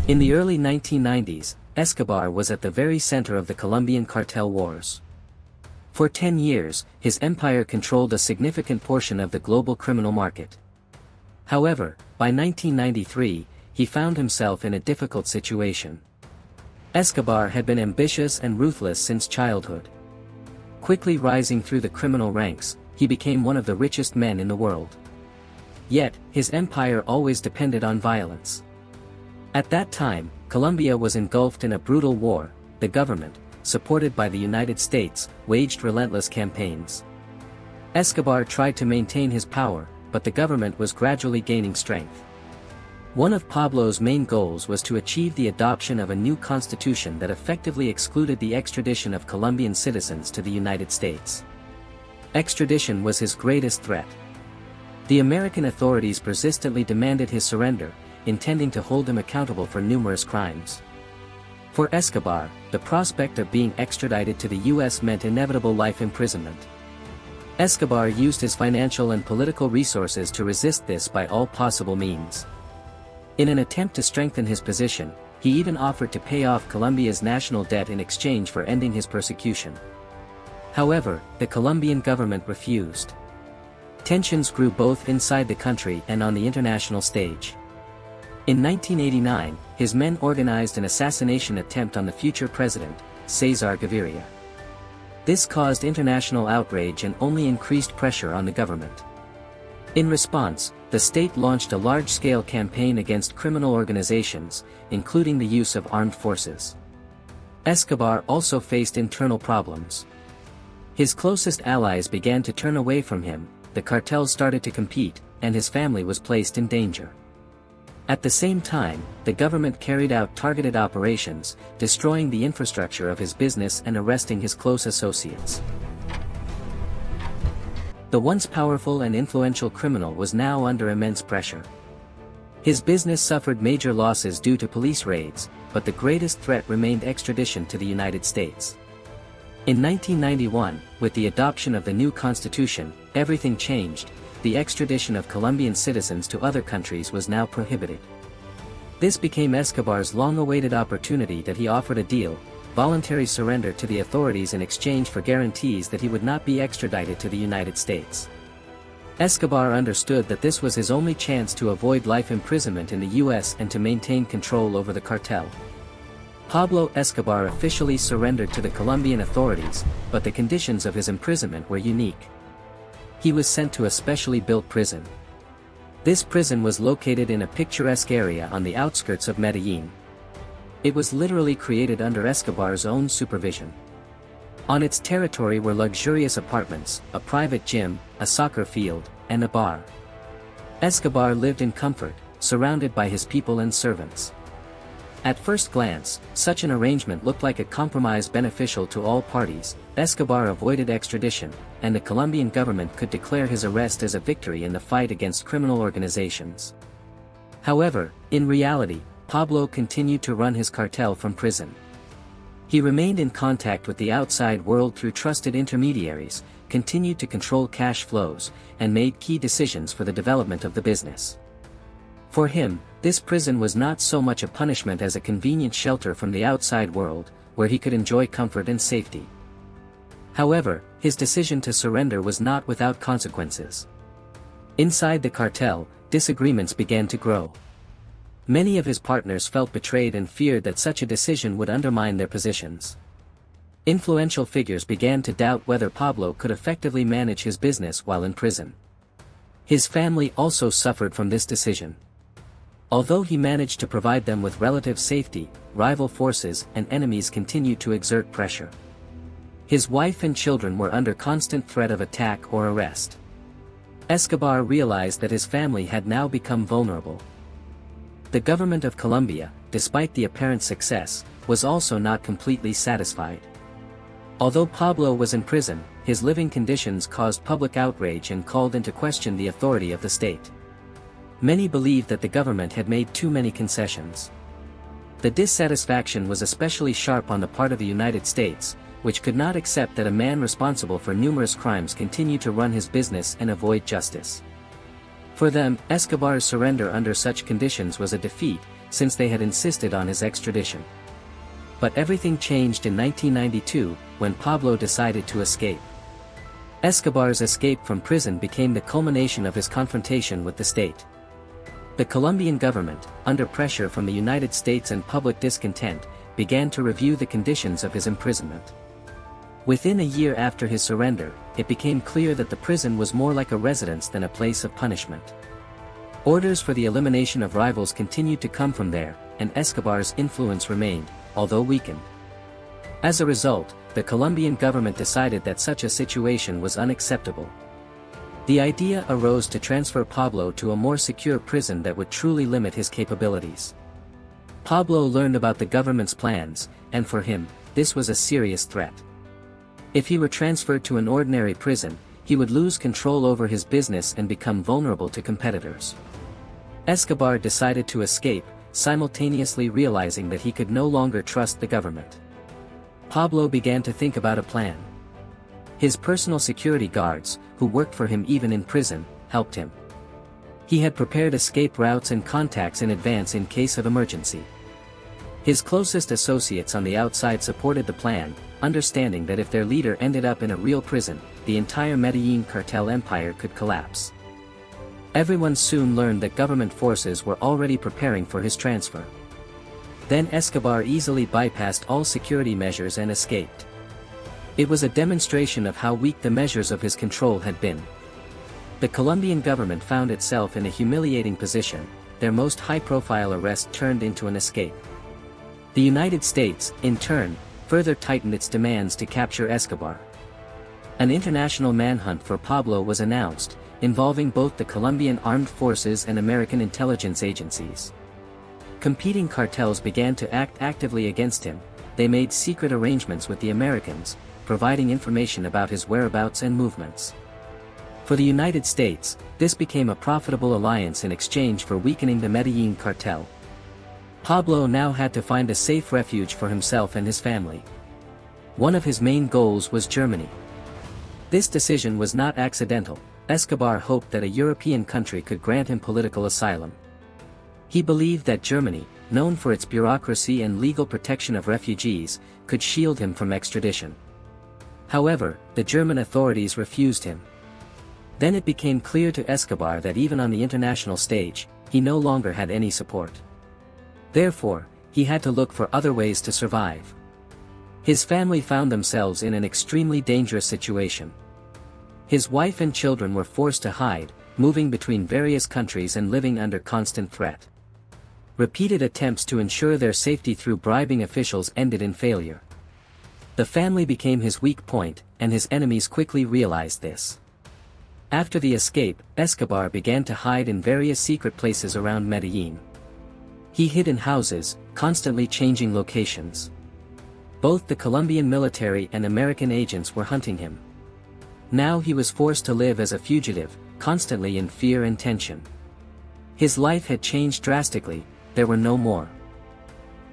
In the early 1990s, Escobar was at the very center of the Colombian cartel wars. For 10 years, his empire controlled a significant portion of the global criminal market. However, by 1993, he found himself in a difficult situation. Escobar had been ambitious and ruthless since childhood. Quickly rising through the criminal ranks, he became one of the richest men in the world. Yet, his empire always depended on violence. At that time, Colombia was engulfed in a brutal war. The government, supported by the United States, waged relentless campaigns. Escobar tried to maintain his power, but the government was gradually gaining strength. One of Pablo's main goals was to achieve the adoption of a new constitution that effectively excluded the extradition of Colombian citizens to the United States. Extradition was his greatest threat. The American authorities persistently demanded his surrender, intending to hold him accountable for numerous crimes. For Escobar, the prospect of being extradited to the U.S. meant inevitable life imprisonment. Escobar used his financial and political resources to resist this by all possible means. In an attempt to strengthen his position, he even offered to pay off Colombia's national debt in exchange for ending his persecution. However, the Colombian government refused. Tensions grew both inside the country and on the international stage. In 1989, his men organized an assassination attempt on the future president, Cesar Gaviria. This caused international outrage and only increased pressure on the government. In response, the state launched a large-scale campaign against criminal organizations, including the use of armed forces. Escobar also faced internal problems. His closest allies began to turn away from him, the cartels started to compete, and his family was placed in danger. At the same time, the government carried out targeted operations, destroying the infrastructure of his business and arresting his close associates. The once powerful and influential criminal was now under immense pressure. His business suffered major losses due to police raids, but the greatest threat remained extradition to the United States. In 1991, with the adoption of the new constitution, everything changed. The extradition of Colombian citizens to other countries was now prohibited. This became Escobar's long-awaited opportunity that he offered a deal, voluntary surrender to the authorities in exchange for guarantees that he would not be extradited to the United States. Escobar understood that this was his only chance to avoid life imprisonment in the U.S. and to maintain control over the cartel. Pablo Escobar officially surrendered to the Colombian authorities, but the conditions of his imprisonment were unique. He was sent to a specially built prison. This prison was located in a picturesque area on the outskirts of Medellin. It was literally created under Escobar's own supervision. On its territory were luxurious apartments, a private gym, a soccer field, and a bar. Escobar lived in comfort, surrounded by his people and servants. At first glance, such an arrangement looked like a compromise beneficial to all parties. Escobar avoided extradition, and the Colombian government could declare his arrest as a victory in the fight against criminal organizations. However, in reality, Pablo continued to run his cartel from prison. He remained in contact with the outside world through trusted intermediaries, continued to control cash flows, and made key decisions for the development of the business. For him, this prison was not so much a punishment as a convenient shelter from the outside world, where he could enjoy comfort and safety. However, his decision to surrender was not without consequences. Inside the cartel, disagreements began to grow. Many of his partners felt betrayed and feared that such a decision would undermine their positions. Influential figures began to doubt whether Pablo could effectively manage his business while in prison. His family also suffered from this decision. Although he managed to provide them with relative safety, rival forces and enemies continued to exert pressure. His wife and children were under constant threat of attack or arrest. Escobar realized that his family had now become vulnerable. The government of Colombia, despite the apparent success, was also not completely satisfied. Although Pablo was in prison, his living conditions caused public outrage and called into question the authority of the state. Many believed that the government had made too many concessions. The dissatisfaction was especially sharp on the part of the United States, which could not accept that a man responsible for numerous crimes continued to run his business and avoid justice. For them, Escobar's surrender under such conditions was a defeat, since they had insisted on his extradition. But everything changed in 1992, when Pablo decided to escape. Escobar's escape from prison became the culmination of his confrontation with the state. The Colombian government, under pressure from the United States and public discontent, began to review the conditions of his imprisonment. Within a year after his surrender, it became clear that the prison was more like a residence than a place of punishment. Orders for the elimination of rivals continued to come from there, and Escobar's influence remained, although weakened. As a result, the Colombian government decided that such a situation was unacceptable. The idea arose to transfer Pablo to a more secure prison that would truly limit his capabilities. Pablo learned about the government's plans, and for him, this was a serious threat. If he were transferred to an ordinary prison, he would lose control over his business and become vulnerable to competitors. Escobar decided to escape, simultaneously realizing that he could no longer trust the government. Pablo began to think about a plan. His personal security guards, who worked for him even in prison, helped him. He had prepared escape routes and contacts in advance in case of emergency. His closest associates on the outside supported the plan, understanding that if their leader ended up in a real prison, the entire Medellin cartel empire could collapse. Everyone soon learned that government forces were already preparing for his transfer. Then Escobar easily bypassed all security measures and escaped. It was a demonstration of how weak the measures of his control had been. The Colombian government found itself in a humiliating position. Their most high-profile arrest turned into an escape. The United States, in turn, further tightened its demands to capture Escobar. An international manhunt for Pablo was announced, involving both the Colombian armed forces and American intelligence agencies. Competing cartels began to act actively against him. They made secret arrangements with the Americans, providing information about his whereabouts and movements. For the United States, this became a profitable alliance in exchange for weakening the Medellin cartel. Pablo now had to find a safe refuge for himself and his family. One of his main goals was Germany. This decision was not accidental. Escobar hoped that a European country could grant him political asylum. He believed that Germany, known for its bureaucracy and legal protection of refugees, could shield him from extradition. However, the German authorities refused him. Then it became clear to Escobar that even on the international stage, he no longer had any support. Therefore, he had to look for other ways to survive. His family found themselves in an extremely dangerous situation. His wife and children were forced to hide, moving between various countries and living under constant threat. Repeated attempts to ensure their safety through bribing officials ended in failure. The family became his weak point, and his enemies quickly realized this. After the escape, Escobar began to hide in various secret places around Medellin. He hid in houses, constantly changing locations. Both the Colombian military and American agents were hunting him. Now he was forced to live as a fugitive, constantly in fear and tension. His life had changed drastically. There were no more.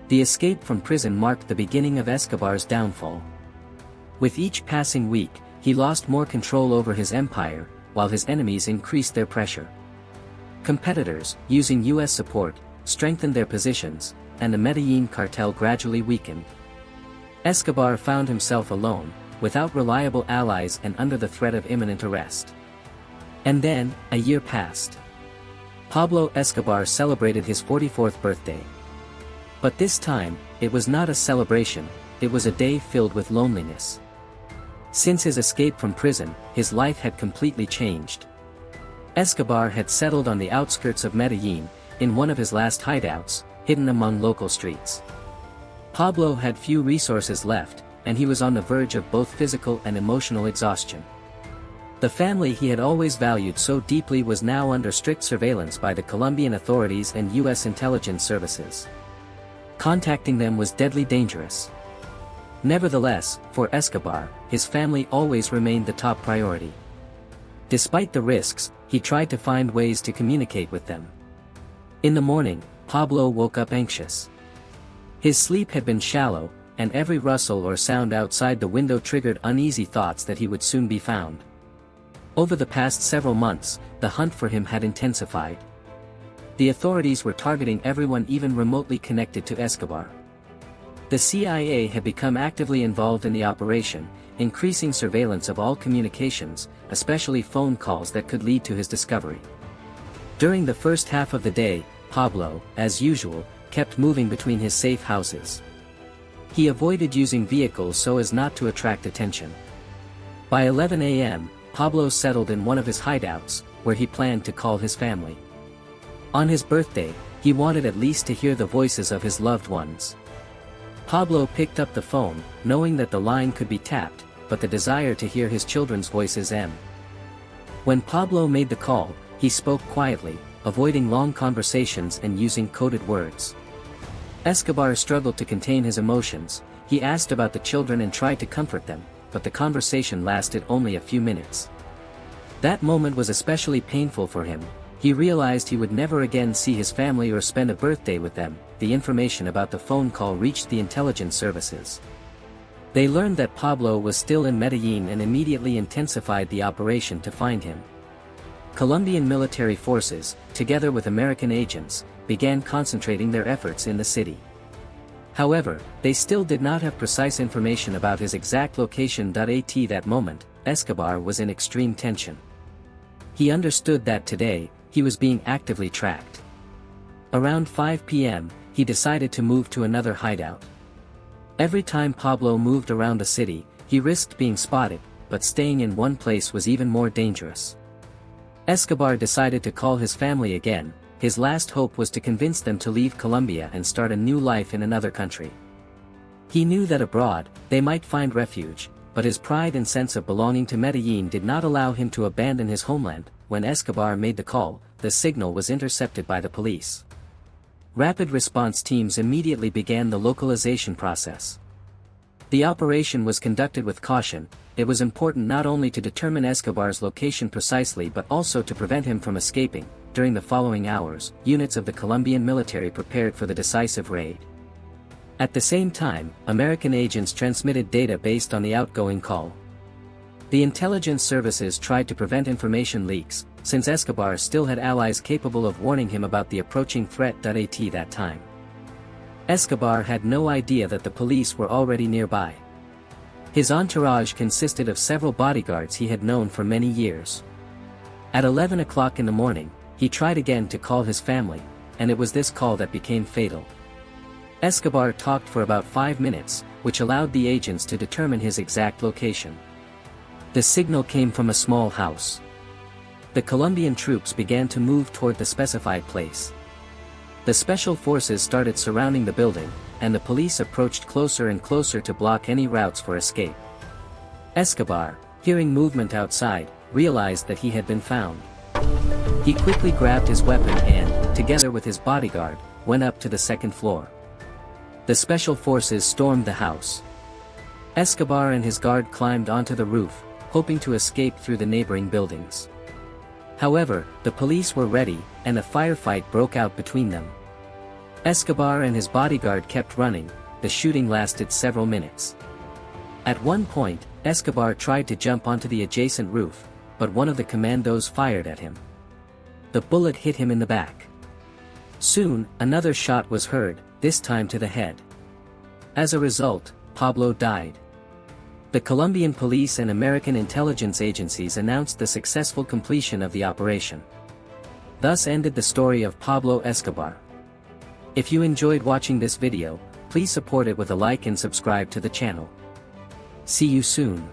The escape from prison marked the beginning of Escobar's downfall. With each passing week, he lost more control over his empire, while his enemies increased their pressure. Competitors, using U.S. support, strengthened their positions, and the Medellin cartel gradually weakened. Escobar found himself alone, without reliable allies and under the threat of imminent arrest. And then, a year passed. Pablo Escobar celebrated his 44th birthday. But this time, it was not a celebration, it was a day filled with loneliness. Since his escape from prison, his life had completely changed. Escobar had settled on the outskirts of Medellin, in one of his last hideouts, hidden among local streets. Pablo had few resources left, and he was on the verge of both physical and emotional exhaustion. The family he had always valued so deeply was now under strict surveillance by the Colombian authorities and U.S. intelligence services. Contacting them was deadly dangerous. Nevertheless, for Escobar, his family always remained the top priority. Despite the risks, he tried to find ways to communicate with them. In the morning, Pablo woke up anxious. His sleep had been shallow, and every rustle or sound outside the window triggered uneasy thoughts that he would soon be found. Over the past several months, the hunt for him had intensified. The authorities were targeting everyone even remotely connected to Escobar. The CIA had become actively involved in the operation, increasing surveillance of all communications, especially phone calls that could lead to his discovery. During the first half of the day, Pablo, as usual, kept moving between his safe houses. He avoided using vehicles so as not to attract attention. By 11 a.m., Pablo settled in one of his hideouts, where he planned to call his family. On his birthday, he wanted at least to hear the voices of his loved ones. Pablo picked up the phone, knowing that the line could be tapped, but the desire to hear his children's voices When Pablo made the call, he spoke quietly, avoiding long conversations and using coded words. Escobar struggled to contain his emotions. He asked about the children and tried to comfort them, but the conversation lasted only a few minutes. That moment was especially painful for him. He realized he would never again see his family or spend a birthday with them. The information about the phone call reached the intelligence services. They learned that Pablo was still in Medellin and immediately intensified the operation to find him. Colombian military forces, together with American agents, began concentrating their efforts in the city. However, they still did not have precise information about his exact location. At that moment, Escobar was in extreme tension. He understood that today, he was being actively tracked. Around 5 p.m., he decided to move to another hideout. Every time Pablo moved around the city, he risked being spotted, but staying in one place was even more dangerous. Escobar decided to call his family again. His last hope was to convince them to leave Colombia and start a new life in another country. He knew that abroad, they might find refuge, but his pride and sense of belonging to Medellin did not allow him to abandon his homeland. When Escobar made the call, the signal was intercepted by the police. Rapid response teams immediately began the localization process. The operation was conducted with caution. It was important not only to determine Escobar's location precisely but also to prevent him from escaping. During the following hours, units of the Colombian military prepared for the decisive raid. At the same time, American agents transmitted data based on the outgoing call. The intelligence services tried to prevent information leaks, since Escobar still had allies capable of warning him about the approaching threat. At that time, Escobar had no idea that the police were already nearby. His entourage consisted of several bodyguards he had known for many years. At 11 o'clock in the morning, he tried again to call his family, and it was this call that became fatal. Escobar talked for about 5 minutes, which allowed the agents to determine his exact location. The signal came from a small house. The Colombian troops began to move toward the specified place. The special forces started surrounding the building, and the police approached closer and closer to block any routes for escape. Escobar, hearing movement outside, realized that he had been found. He quickly grabbed his weapon and, together with his bodyguard, went up to the second floor. The special forces stormed the house. Escobar and his guard climbed onto the roof, hoping to escape through the neighboring buildings. However, the police were ready, and a firefight broke out between them. Escobar and his bodyguard kept running. The shooting lasted several minutes. At one point, Escobar tried to jump onto the adjacent roof, but one of the commandos fired at him. The bullet hit him in the back. Soon, another shot was heard, this time to the head. As a result, Pablo died. The Colombian police and American intelligence agencies announced the successful completion of the operation. Thus ended the story of Pablo Escobar. If you enjoyed watching this video, please support it with a like and subscribe to the channel. See you soon.